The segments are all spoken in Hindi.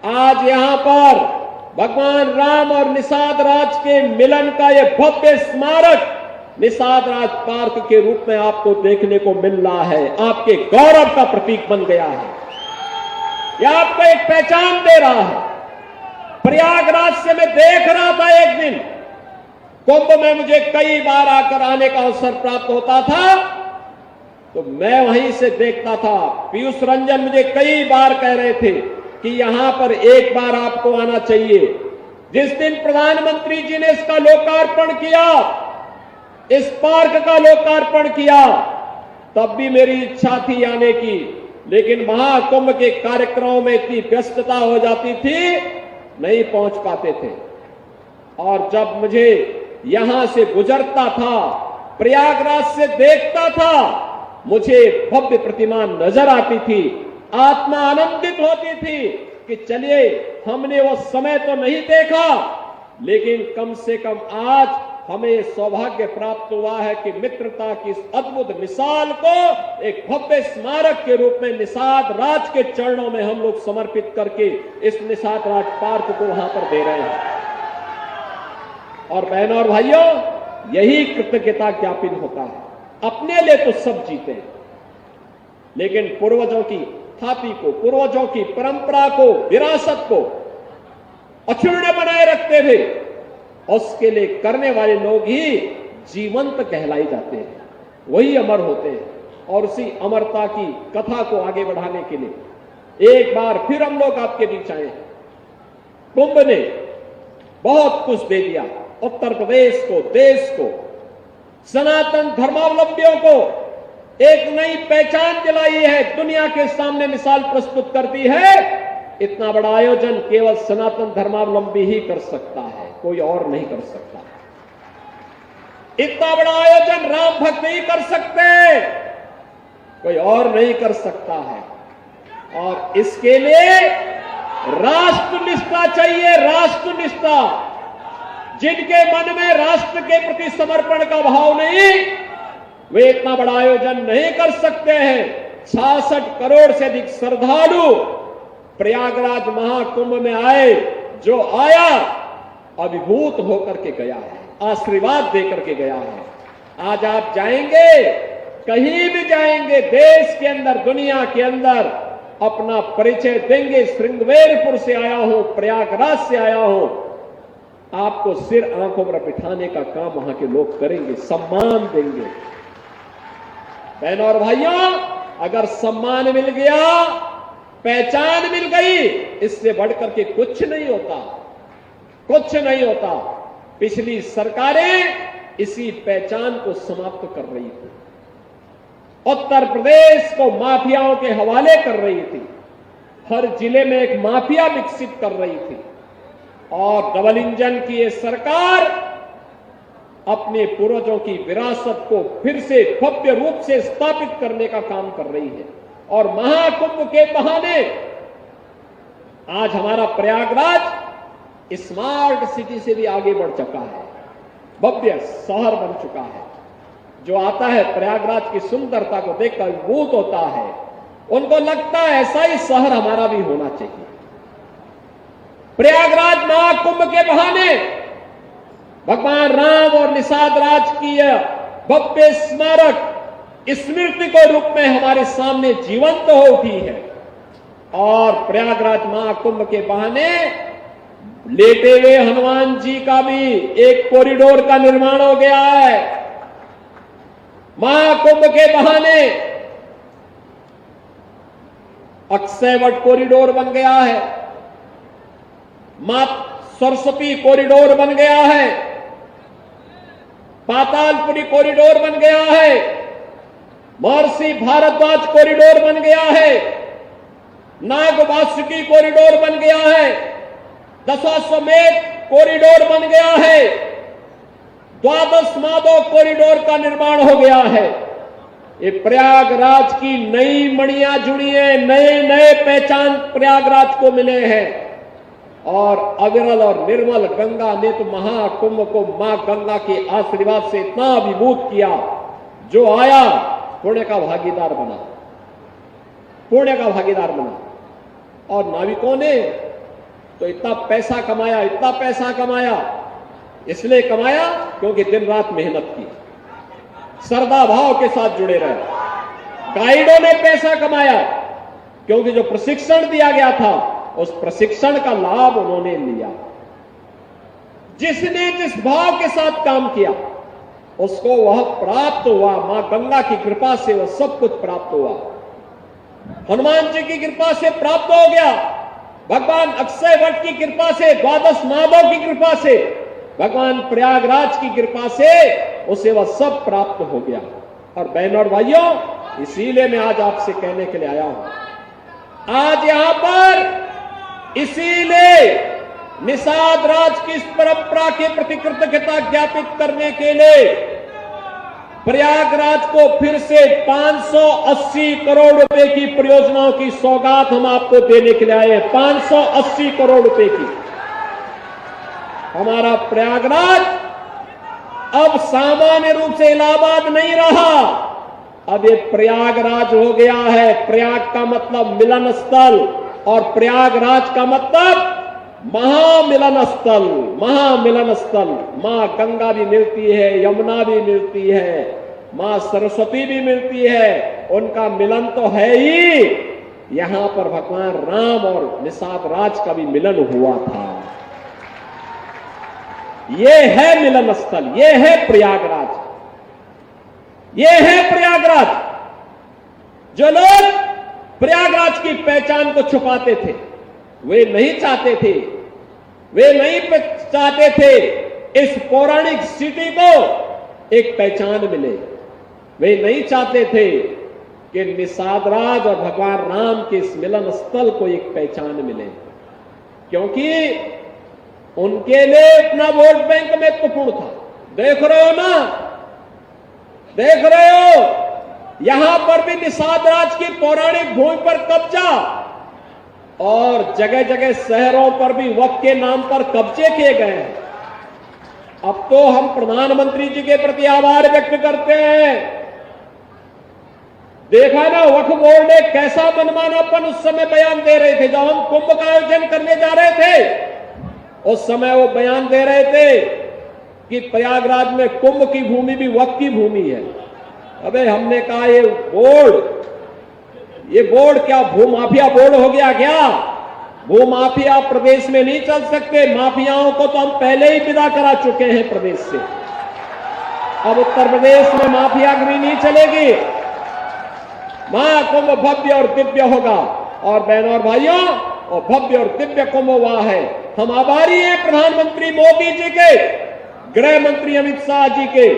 आज यहां पर भगवान राम और निषाद राज के मिलन का यह भव्य स्मारक निषाद राज पार्क के रूप में आपको देखने को मिल रहा है। आपके गौरव का प्रतीक बन गया है। यह आपको एक पहचान दे रहा है। प्रयागराज से मैं देख रहा था, एक दिन कुंभ में मुझे कई बार आकर आने का अवसर प्राप्त होता था, तो मैं वहीं से देखता था। पीयूष रंजन मुझे कई बार कह रहे थे कि यहां पर एक बार आपको आना चाहिए। जिस दिन प्रधानमंत्री जी ने इसका लोकार्पण किया, इस पार्क का लोकार्पण किया, तब भी मेरी इच्छा थी आने की, लेकिन महाकुंभ के कार्यक्रमों में इतनी व्यस्तता हो जाती थी, नहीं पहुंच पाते थे। और जब मुझे यहां से गुजरता था, प्रयागराज से देखता था, मुझे भव्य प्रतिमा नजर आती थी, आत्मा आनंदित होती थी कि चलिए हमने वो समय तो नहीं देखा, लेकिन कम से कम आज हमें सौभाग्य प्राप्त हुआ है कि मित्रता की इस अद्भुत मिसाल को एक भव्य स्मारक के रूप में निषाद राज के चरणों में हम लोग समर्पित करके इस निषाद राज पार्क को वहां पर दे रहे हैं। और बहनों और भाइयों, यही कृतज्ञता ज्ञापन होता है। अपने लिए तो सब जीते, लेकिन पूर्वजों की थापी को, पूर्वजों की परंपरा को, विरासत को अक्षुण्ण बनाए रखते थे, उसके लिए करने वाले लोग ही जीवंत कहलाई जाते हैं, वही अमर होते हैं। और उसी अमरता की कथा को आगे बढ़ाने के लिए एक बार फिर हम लोग आपके बीच आए हैं। कुंभ ने बहुत कुछ दे दिया उत्तर प्रदेश को, देश को, सनातन धर्मावलंबियों को एक नई पहचान दिलाई है, दुनिया के सामने मिसाल प्रस्तुत करती है। इतना बड़ा आयोजन केवल सनातन धर्मावलंबी ही कर सकता है, कोई और नहीं कर सकता। इतना बड़ा आयोजन राम भक्त ही कर सकते, कोई और नहीं कर सकता है। और इसके लिए राष्ट्रनिष्ठा चाहिए, राष्ट्रनिष्ठा। जिनके मन में राष्ट्र के प्रति समर्पण का भाव नहीं, वे इतना बड़ा आयोजन नहीं कर सकते हैं। 66 करोड़ से अधिक श्रद्धालु प्रयागराज महाकुंभ में आए, जो आया अभिभूत होकर के गया है, आशीर्वाद देकर के गया है। आज आप जाएंगे, कहीं भी जाएंगे देश के अंदर, दुनिया के अंदर, अपना परिचय देंगे, श्रृंगवेरपुर से आया हूं, प्रयागराज से आया हूं, आपको सिर आंखों पर बिठाने का काम वहां के लोग करेंगे, सम्मान देंगे। बहनों और भाइयों, अगर सम्मान मिल गया, पहचान मिल गई, इससे बढ़कर के कुछ नहीं होता, कुछ नहीं होता। पिछली सरकारें इसी पहचान को समाप्त कर रही थी, उत्तर प्रदेश को माफियाओं के हवाले कर रही थी, हर जिले में एक माफिया विकसित कर रही थी। और डबल इंजन की ये सरकार अपने पूर्वजों की विरासत को फिर से भव्य रूप से स्थापित करने का काम कर रही है। और महाकुंभ के बहाने आज हमारा प्रयागराज स्मार्ट सिटी से भी आगे बढ़ चुका है, भव्य शहर बन चुका है। जो आता है प्रयागराज की सुंदरता को देखकर अभिभूत होता है, उनको लगता है ऐसा ही शहर हमारा भी होना चाहिए। प्रयागराज महाकुंभ के बहाने भगवान राम और निषाद राज की यह भव्य स्मारक स्मृति को रूप में हमारे सामने जीवंत हो उठी है। और प्रयागराज महाकुंभ के बहाने लेटे हुए हनुमान जी का भी एक कॉरिडोर का निर्माण हो गया है। महाकुंभ के बहाने अक्षयवट कॉरिडोर बन गया है, मां सरस्वती कॉरिडोर बन गया है, पातालपुरी कॉरिडोर बन गया है, महर्षि भारद्वाज कॉरिडोर बन गया है, नागवासुकी कॉरिडोर बन गया है, दशाश्वमेध कॉरिडोर बन गया है, द्वादश माधव कॉरिडोर का निर्माण हो गया है। ये प्रयागराज की नई मणियां जुड़ी है, नए नए पहचान प्रयागराज को मिले हैं। और अविरल और निर्मल गंगा ने तो महाकुंभ को मां गंगा के आशीर्वाद से इतना अभिभूत किया, जो आया पुण्य का भागीदार बना, पुण्य का भागीदार बना। और नाविकों ने तो इतना पैसा कमाया, इसलिए कमाया क्योंकि दिन रात मेहनत की, श्रद्धा भाव के साथ जुड़े रहे। गाइडों ने पैसा कमाया क्योंकि जो प्रशिक्षण दिया गया था उस प्रशिक्षण का लाभ उन्होंने लिया। जिसने जिस भाव के साथ काम किया उसको वह प्राप्त हुआ। मां गंगा की कृपा से वह सब कुछ प्राप्त हुआ। हनुमान जी की कृपा से प्राप्त हो गया, भगवान अक्षय वट की कृपा से, द्वादश माधव की कृपा से, भगवान प्रयागराज की कृपा से उसे वह सब प्राप्त हो गया। और बहनों और भाइयों, इसीलिए मैं आज आपसे कहने के लिए आया हूं। आज यहां पर इसीलिए निषाद राज की इस परंपरा के प्रति कृतज्ञता ज्ञापित करने के लिए प्रयागराज को फिर से 580 करोड़ रुपए की परियोजनाओं की सौगात हम आपको देने के लिए आए हैं। 580 करोड़ रुपए की। हमारा प्रयागराज अब सामान्य रूप से इलाहाबाद नहीं रहा, अब ये प्रयागराज हो गया है। प्रयाग का मतलब मिलन स्थल और प्रयागराज का मतलब महामिलन स्थल। महामिलन स्थल। मां गंगा भी मिलती है, यमुना भी मिलती है, मां सरस्वती भी मिलती है, उनका मिलन तो है ही। यहां पर भगवान राम और निषाद राज का भी मिलन हुआ था। ये है मिलन स्थल, ये है प्रयागराज, ये है प्रयागराज। जो लोग प्रयागराज की पहचान को छुपाते थे, वे नहीं चाहते थे इस पौराणिक सिटी को एक पहचान मिले। वे नहीं चाहते थे कि निषाद राज और भगवान राम के इस मिलन स्थल को एक पहचान मिले, क्योंकि उनके लिए अपना वोट बैंक महत्वपूर्ण था। देख रहे हो ना, देख रहे हो, यहां पर भी निषाद राज की पौराणिक भूमि पर कब्जा और जगह जगह शहरों पर भी वक्फ के नाम पर कब्जे किए गए हैं। अब तो हम प्रधानमंत्री जी के प्रति आभार व्यक्त करते हैं। देखा ना, वक्फ बोर्ड ने कैसा मनमानापन उस समय बयान दे रहे थे। जब हम कुंभ का आयोजन करने जा रहे थे उस समय वो बयान दे रहे थे कि प्रयागराज में कुंभ की भूमि भी वक्फ की भूमि है। अबे हमने कहा ये बोर्ड क्या भूमाफिया बोर्ड हो गया क्या? भूमाफिया प्रदेश में नहीं चल सकते। माफियाओं को तो हम पहले ही विदा करा चुके हैं प्रदेश से। अब उत्तर प्रदेश में माफियागिरी नहीं चलेगी। महाकुंभ भव्य और दिव्य होगा। और बहनों और भाइयों, और भव्य और दिव्य कुंभ हुआ है। हम आभारी हैं प्रधानमंत्री मोदी जी के, गृह मंत्री अमित शाह जी के,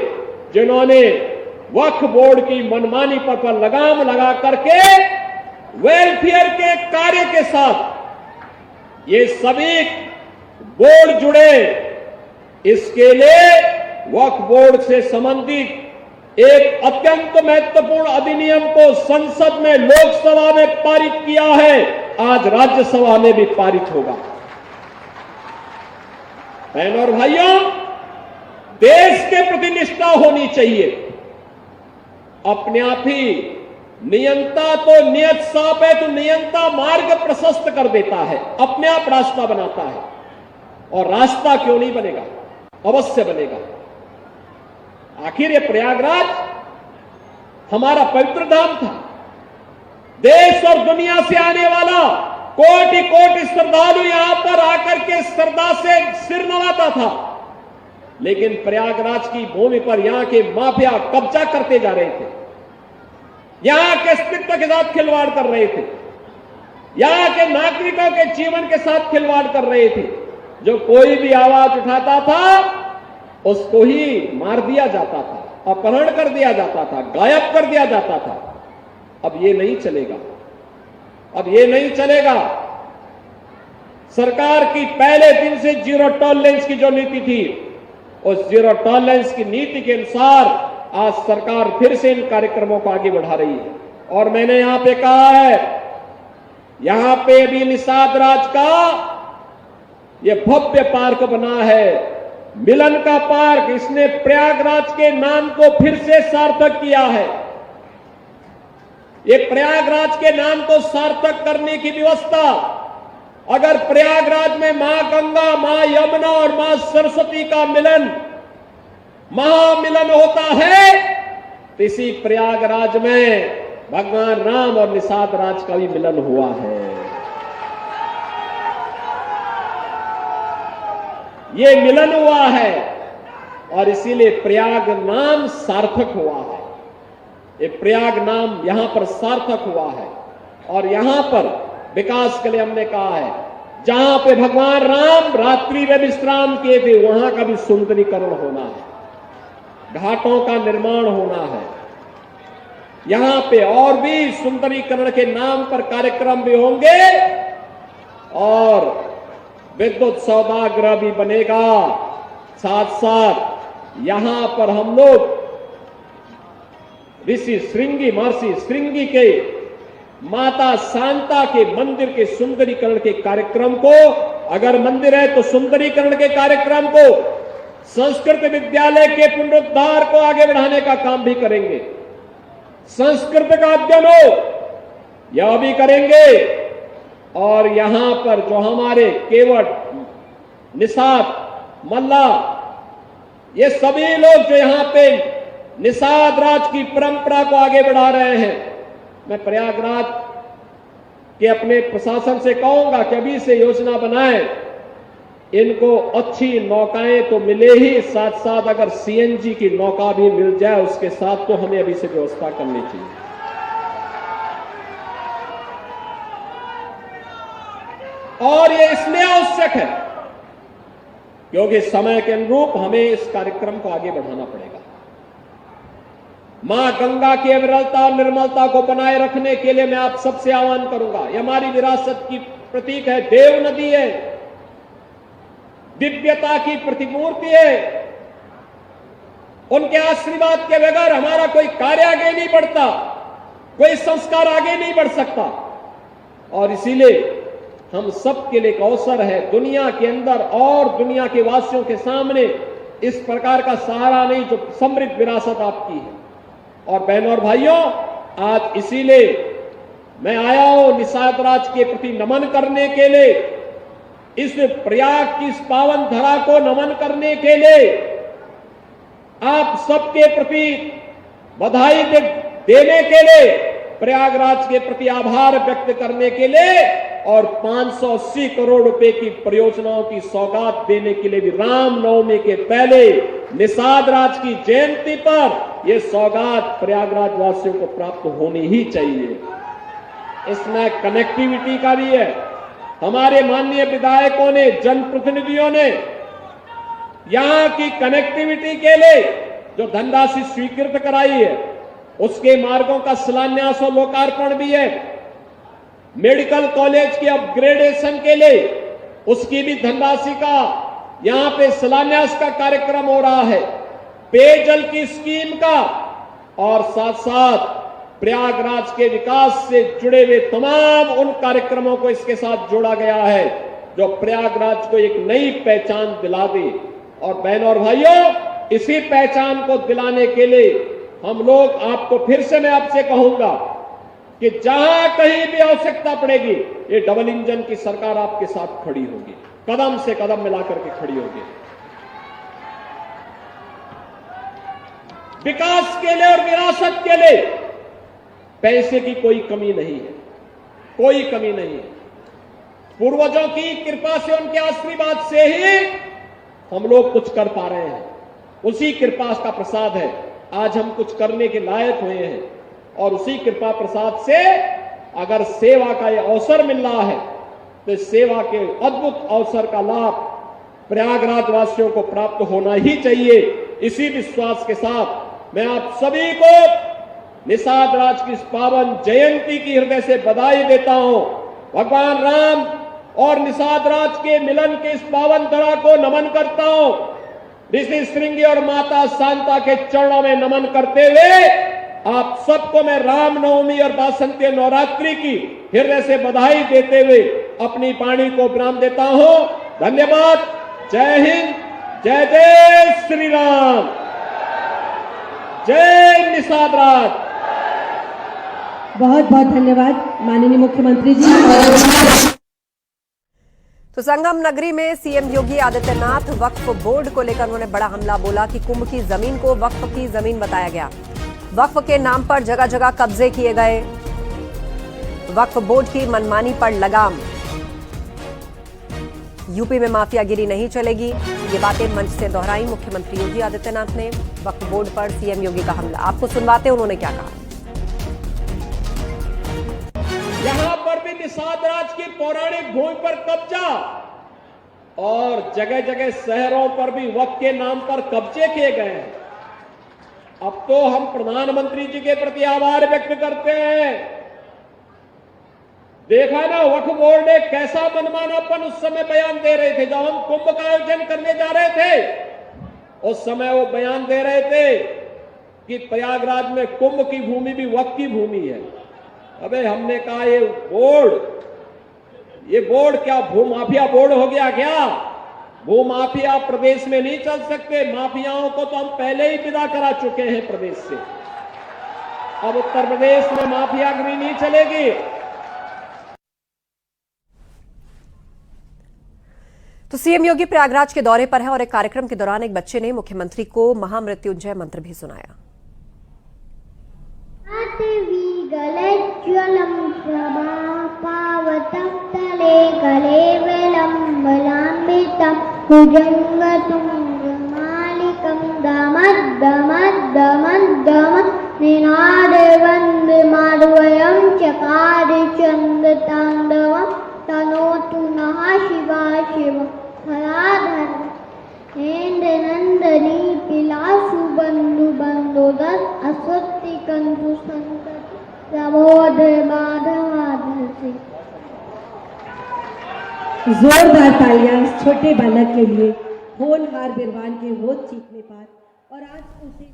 जिन्होंने वक्फ बोर्ड की मनमानी पर लगाम लगा करके वेलफेयर के कार्य के साथ ये सभी बोर्ड जुड़े। इसके लिए वक्फ बोर्ड से संबंधित एक अत्यंत महत्वपूर्ण अधिनियम को संसद में, लोकसभा में पारित किया है। आज राज्यसभा में भी पारित होगा। बहनों और भाइयों, देश के प्रति निष्ठा होनी चाहिए। अपने आप ही नियंता तो नियत साप है, तो नियंता मार्ग प्रशस्त कर देता है, अपने आप रास्ता बनाता है। और रास्ता क्यों नहीं बनेगा? अवश्य बनेगा। आखिर ये प्रयागराज हमारा पवित्र धाम था। देश और दुनिया से आने वाला कोटि कोटि श्रद्धालु यहां पर आकर के श्रद्धा से सिर नवाता था। लेकिन प्रयागराज की भूमि पर यहां के माफिया कब्जा करते जा रहे थे, यहां के अस्तित्व के साथ खिलवाड़ कर रहे थे, यहां के नागरिकों के जीवन के साथ खिलवाड़ कर रहे थे। जो कोई भी आवाज उठाता था उसको ही मार दिया जाता था, अपहरण कर दिया जाता था, गायब कर दिया जाता था। अब ये नहीं चलेगा, अब ये नहीं चलेगा। सरकार की पहले दिन से जीरो टॉलरेंस की जो नीति थी, उस जीरो टॉलरेंस की नीति के अनुसार आज सरकार फिर से इन कार्यक्रमों को आगे बढ़ा रही है। और मैंने यहां पे कहा है, यहां पे भी निषाद राज का ये भव्य पार्क बना है, मिलन का पार्क। इसने प्रयागराज के नाम को फिर से सार्थक किया है। ये प्रयागराज के नाम को सार्थक करने की व्यवस्था अगर प्रयागराज में मां गंगा, मां यमुना और मां सरस्वती का मिलन, महामिलन होता है, तो इसी प्रयागराज में भगवान राम और निषाद राज का भी मिलन हुआ है। ये मिलन हुआ है और इसीलिए प्रयाग नाम सार्थक हुआ है। ये प्रयाग नाम यहां पर सार्थक हुआ है और यहां पर विकास के लिए हमने कहा है, जहां पे भगवान राम रात्रि में विश्राम किए थे वहां का भी सुंदरीकरण होना है, घाटों का निर्माण होना है, यहां पे और भी सुंदरीकरण के नाम पर कार्यक्रम भी होंगे और विद्युत सौदागृह भी बनेगा। साथ साथ यहां पर हम लोग ऋषि श्रृंगी, महर्षि श्रृंगी के माता शांता के मंदिर के सुंदरीकरण के कार्यक्रम को, अगर मंदिर है तो सुंदरीकरण के कार्यक्रम को, संस्कृत विद्यालय के पुनरुद्धार को आगे बढ़ाने का काम भी करेंगे। संस्कृत का अध्ययन हो यह भी करेंगे और यहां पर जो हमारे केवट, निषाद, मल्ला, ये सभी लोग जो यहां पे निषाद राज की परंपरा को आगे बढ़ा रहे हैं, मैं प्रयागराज के अपने प्रशासन से कहूंगा कि अभी से योजना बनाएं, इनको अच्छी नौकाएं तो मिले ही, साथ साथ अगर सीएनजी की नौका भी मिल जाए उसके साथ, तो हमें अभी से व्यवस्था करनी चाहिए। और ये इसलिए आवश्यक है क्योंकि समय के अनुरूप हमें इस कार्यक्रम को आगे बढ़ाना पड़ेगा। मां गंगा की अविरलता और निर्मलता को बनाए रखने के लिए मैं आप सबसे आह्वान करूंगा। ये हमारी विरासत की प्रतीक है, देव नदी है, दिव्यता की प्रतिमूर्ति है। उनके आशीर्वाद के बगैर हमारा कोई कार्य आगे नहीं बढ़ता, कोई संस्कार आगे नहीं बढ़ सकता। और इसीलिए हम सबके लिए एक अवसर है, दुनिया के अंदर और दुनिया के वासियों के सामने इस प्रकार का सहारा नहीं जो समृद्ध विरासत आपकी है। और बहनों और भाइयों, आज इसीलिए मैं आया हूं निषाद राज के प्रति नमन करने के लिए, इस प्रयाग की इस पावन धरा को नमन करने के लिए, आप सबके प्रति बधाई देने के लिए, प्रयागराज के प्रति आभार व्यक्त करने के लिए और 580 करोड़ रुपए की परियोजनाओं की सौगात देने के लिए भी रामनवमी के पहले निषाद राज की जयंती पर यह सौगात प्रयागराज वासियों को प्राप्त होनी ही चाहिए। इसमें कनेक्टिविटी का भी है। हमारे माननीय विधायकों ने, जनप्रतिनिधियों ने यहां की कनेक्टिविटी के लिए जो धनराशि स्वीकृत कराई है, उसके मार्गों का शिलान्यास और लोकार्पण भी है। मेडिकल कॉलेज की अपग्रेडेशन के लिए उसकी भी धनराशि का यहां पे शिलान्यास का कार्यक्रम हो रहा है, पेयजल की स्कीम का, और साथ साथ प्रयागराज के विकास से जुड़े हुए तमाम उन कार्यक्रमों को इसके साथ जोड़ा गया है जो प्रयागराज को एक नई पहचान दिला दे। और बहनों और भाइयों, इसी पहचान को दिलाने के लिए हम लोग, आपको फिर से मैं आपसे कहूंगा कि जहां कहीं भी आवश्यकता पड़ेगी, ये डबल इंजन की सरकार आपके साथ खड़ी होगी, कदम से कदम मिलाकर के खड़ी होगी। विकास के लिए और विरासत के लिए पैसे की कोई कमी नहीं है, कोई कमी नहीं है। पूर्वजों की कृपा से, उनके आशीर्वाद से ही हम लोग कुछ कर पा रहे हैं, उसी कृपा का प्रसाद है आज हम कुछ करने के लायक हुए हैं। और उसी कृपा प्रसाद से अगर सेवा का यह अवसर मिल रहा है तो इस सेवा के अद्भुत अवसर का लाभ प्रयागराज वासियों को प्राप्त होना ही चाहिए। इसी विश्वास के साथ मैं आप सभी को निषाद राज की इस पावन जयंती की हृदय से बधाई देता हूं। भगवान राम और निषाद राज के मिलन के इस पावन धरा को नमन करता हूं। ऋषि श्रृंगी और माता शांता के चरणों में नमन करते हुए आप सबको मैं रामनवमी और वासंती नवरात्रि की हृदय से बधाई देते हुए अपनी वाणी को विराम देता हूं। धन्यवाद। जय हिंद, जय जय श्री राम, जय निषाद राज। बहुत बहुत धन्यवाद माननीय मुख्यमंत्री जी। तो संगम नगरी में सीएम योगी आदित्यनाथ वक्फ बोर्ड को लेकर उन्होंने बड़ा हमला बोला कि कुंभ की जमीन को वक्फ की जमीन बताया गया। वक्फ के नाम पर जगह जगह कब्जे किए गए। वक्फ बोर्ड की मनमानी पर लगाम। यूपी में माफियागिरी नहीं चलेगी, ये बातें मंच से दोहराई मुख्यमंत्री योगी आदित्यनाथ ने। वक्फ बोर्ड पर सीएम योगी का हमला, आपको सुनवाते उन्होंने क्या कहा। यहां पर भी निषाद राज की पौराणिक भूमि पर कब्जा और जगह जगह शहरों पर भी वक्फ के नाम पर कब्जे किए गए। अब तो हम प्रधानमंत्री जी के प्रति आभार व्यक्त करते हैं। देखा ना वक्फ बोर्ड ने कैसा मनमानापन उस समय बयान दे रहे थे। जब हम कुंभ का आयोजन करने जा रहे थे उस समय वो बयान दे रहे थे कि प्रयागराज में कुंभ की भूमि भी वक्फ की भूमि है। अबे हमने कहा ये बोर्ड क्या भूमाफिया बोर्ड हो गया क्या? भूमाफिया प्रदेश में नहीं चल सकते। माफियाओं को तो हम पहले ही विदा करा चुके हैं प्रदेश से। अब उत्तर प्रदेश में माफियागिरी नहीं चलेगी। तो सीएम योगी प्रयागराज के दौरे पर है और एक कार्यक्रम के दौरान एक बच्चे ने मुख्यमंत्री को महामृत्युंजय मंत्र भी सुनाया। ज्वलम पावतं तले कलेवलम्बलाम्बितं भुजङ्गतुङ्गमालिकं दमद्दमद्दमद्दम निनादवन्दमाद्वयं चकार चन्द्रताण्डवं तनोतु नः शिवा शिव फलाधर हेन्द्रनन्दनी पिलासु बन्धु बन्धोदर अस्वस्ति कंधु संतति जोरदार तालियां इस छोटे बालक के लिए। होनहार बिरबान के होठ चीखने पर और आज उसे।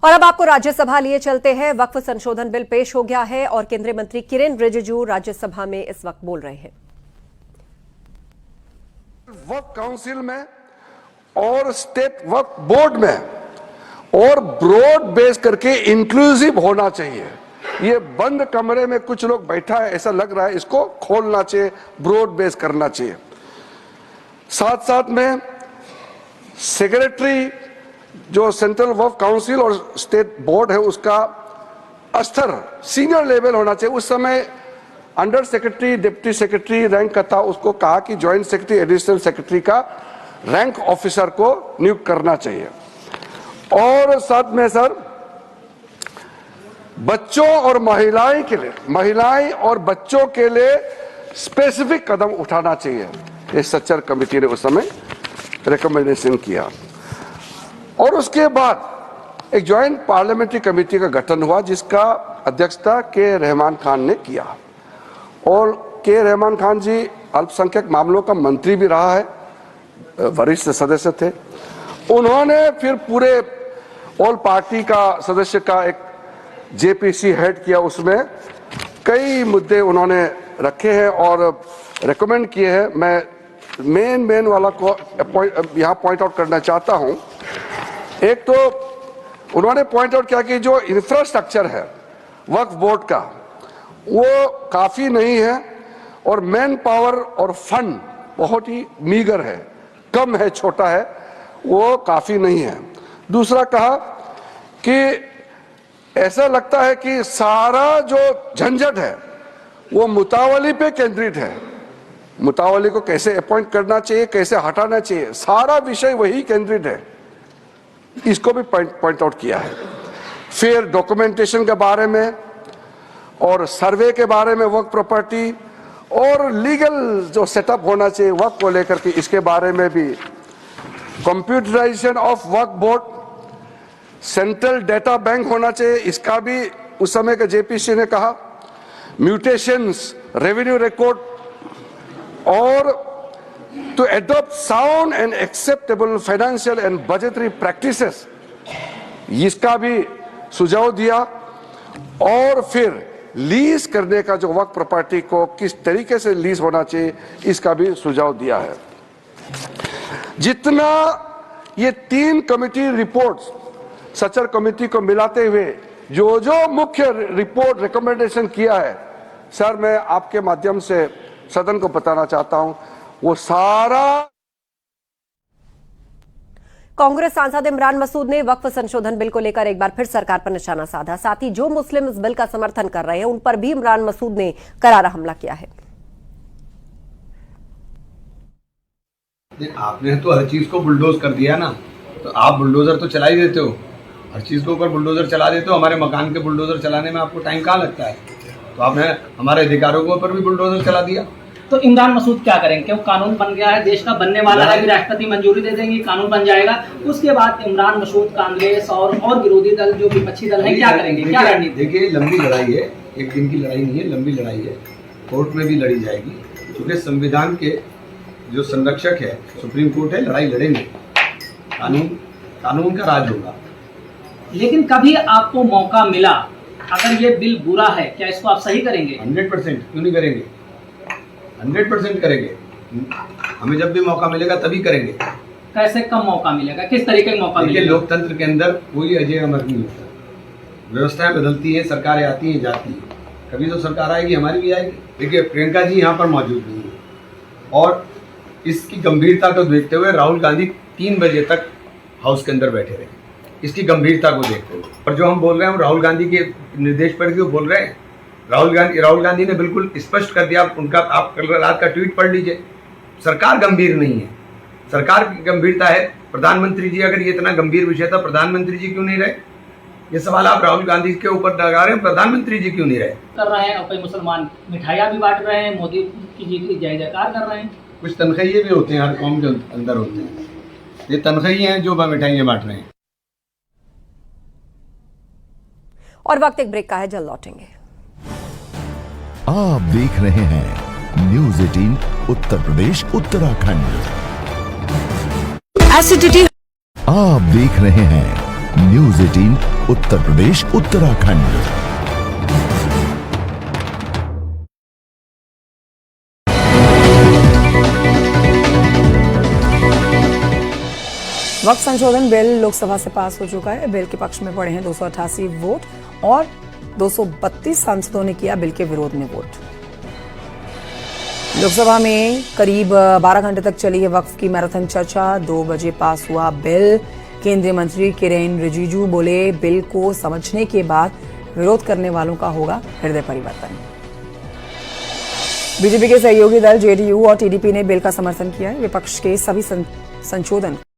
और अब आपको राज्यसभा लिए चलते हैं। वक्फ संशोधन बिल पेश हो गया है और केंद्रीय मंत्री किरेन रिजिजू राज्यसभा में इस वक्त बोल रहे हैं। वक्फ काउंसिल में और स्टेट वक्फ बोर्ड में और ब्रॉड बेस करके इंक्लूसिव होना चाहिए। ये बंद कमरे में कुछ लोग बैठा है ऐसा लग रहा है, इसको खोलना चाहिए, ब्रॉड बेस करना चाहिए। साथ साथ में सेक्रेटरी जो सेंट्रल वक्फ काउंसिल और स्टेट बोर्ड है उसका स्तर सीनियर लेवल होना चाहिए। उस समय under secretary deputy secretary rank का था, उसको कहा कि ज्वाइंट सेक्रेटरी एडिशनल सेक्रेटरी का रैंक ऑफिसर को नियुक्त करना चाहिए। और साथ में सर बच्चों और महिलाएं और बच्चों के लिए स्पेसिफिक कदम उठाना चाहिए। ये सच्चर कमेटी ने उस समय रिकमेंडेशन किया। और उसके बाद एक ज्वाइंट पार्लियामेंट्री कमेटी का गठन हुआ जिसका अध्यक्षता के रहमान खान ने किया। और के रहमान खान जी अल्पसंख्यक मामलों का मंत्री भी रहा है, वरिष्ठ सदस्य थे। उन्होंने फिर पूरे ऑल पार्टी का सदस्य का एक जेपीसी हेड किया। उसमें कई मुद्दे उन्होंने रखे हैं और रेकमेंड किए हैं। मैं मेन वाला को यहाँ पॉइंट आउट करना चाहता हूँ। एक तो उन्होंने पॉइंट आउट किया कि जो इंफ्रास्ट्रक्चर है वक्फ बोर्ड का वो काफी नहीं है और मैन पावर और फंड बहुत ही मीगर है, कम है, छोटा है, वो काफी नहीं है। दूसरा कहा कि ऐसा लगता है कि सारा जो झंझट है वो मुतावली पे केंद्रित है। मुतावली को कैसे अपॉइंट करना चाहिए, कैसे हटाना चाहिए, सारा विषय वही केंद्रित है। इसको भी पॉइंट आउट किया है। फिर डॉक्यूमेंटेशन के बारे में और सर्वे के बारे में वक्फ प्रॉपर्टी और लीगल जो सेटअप होना चाहिए वक्फ को लेकर के, इसके बारे में भी computerisation of Waqf board, central data bank होना चाहिए, इसका भी उस समय के जेपीसी ने कहा। म्यूटेशंस, रेवेन्यू रिकॉर्ड और to adopt sound and acceptable financial and budgetary practices, इसका भी सुझाव दिया। और फिर लीज करने का जो वक्फ प्रॉपर्टी को किस तरीके से लीज होना चाहिए इसका भी सुझाव दिया है। जितना ये 3 कमेटी रिपोर्ट्स सचर कमेटी को मिलाते हुए जो मुख्य रिपोर्ट रिकमेंडेशन किया है, सर मैं आपके माध्यम से सदन को बताना चाहता हूं, वो सारा कांग्रेस सांसद इमरान मसूद ने वक्फ संशोधन बिल को लेकर एक बार फिर सरकार पर निशाना साधा। साथ ही जो मुस्लिम इस बिल का समर्थन कर रहे हैं उन पर भी इमरान मसूद ने करारा हमला किया है। आपने तो हर चीज को बुलडोज कर दिया ना, तो आप बुलडोजर तो चला ही देते हो, हर चीज के ऊपर बुलडोजर चला देते हो। हमारे मकान के बुलडोजर चलाने में आपको टाइम कहाँ लगता है? तो आपने हमारे अधिकारों के ऊपर भी बुलडोजर चला दिया। तो इमरान मसूद क्या करेंगे? क्यों कानून बन गया है, देश का बनने वाला है, राष्ट्रपति मंजूरी दे देंगे, कानून बन जाएगा। उसके बाद इमरान मसूद, कांग्रेस और विरोधी दल जो विपक्षी दल है क्या करेंगे? क्या रणनीति? देखिए, लंबी लड़ाई है, एक दिन की लड़ाई नहीं है, लंबी लड़ाई है, कोर्ट में भी लड़ी जाएगी, क्योंकि संविधान के जो संरक्षक है सुप्रीम कोर्ट है, लड़ाई लड़ेंगे, कानून का राज होगा। लेकिन कभी आपको मौका मिला, अगर ये बिल बुरा है, क्या इसको आप सही करेंगे? 100%। क्यों नहीं करेंगे? 100% करेंगे। हमें जब भी मौका मिलेगा तभी करेंगे। कैसे कम मौका मिलेगा? किस तरीके का मौका मिलेगा? लोकतंत्र के अंदर कोई अजय अमर नहीं होता, व्यवस्थाएं बदलती है, सरकारें आती हैं जाती हैं, कभी तो सरकार आएगी, हमारी भी आएगी। देखिए, प्रियंका जी यहाँ पर मौजूद नहीं है, और इसकी गंभीरता को देखते हुए राहुल गांधी 3 बजे तक हाउस के अंदर बैठे रहे, इसकी गंभीरता को देखते हुए। और जो हम बोल रहे हैं राहुल गांधी के निर्देश पर क्यों बोल रहे हैं? राहुल गांधी ने बिल्कुल स्पष्ट कर दिया, उनका आप कल रात का ट्वीट पढ़ लीजिए। सरकार गंभीर नहीं है, सरकार की गंभीरता है। प्रधानमंत्री जी, अगर ये इतना गंभीर विषय था, प्रधानमंत्री जी क्यों नहीं रहे? ये सवाल आप राहुल गांधी के ऊपर लगा रहे हैं, प्रधानमंत्री जी क्यों नहीं रहे? कर रहे हैं, और कई मुसलमान मिठाइयाँ भी बांट रहे हैं, मोदी की जीत की जय जयकार कर रहे हैं। कुछ तनख्वाहिए भी होते हैं, हर कौम के अंदर होते हैं, ये तनख्वाहिए हैं जो मिठाइयाँ बांट रहे हैं। और वक्त एक ब्रेक का है, जल्द लौटेंगे। आप देख रहे हैं न्यूज़ 18 उत्तर प्रदेश उत्तराखंड। एसिडिटी। आप देख रहे हैं न्यूज़ 18 उत्तर प्रदेश उत्तराखंड। वक्फ संशोधन बिल लोकसभा से पास हो चुका है। बिल के पक्ष में पड़े हैं 288 वोट और 232 सांसदों ने किया बिल के विरोध में वोट। लोकसभा में करीब 12 घंटे तक चली है वक्फ की मैराथन चर्चा। 2 बजे पास हुआ बिल। केंद्रीय मंत्री किरेन रिजिजू बोले, बिल को समझने के बाद विरोध करने वालों का होगा हृदय परिवर्तन। बीजेपी के सहयोगी दल जेडीयू और टीडीपी ने बिल का समर्थन किया है। विपक्ष के सभी संशोधन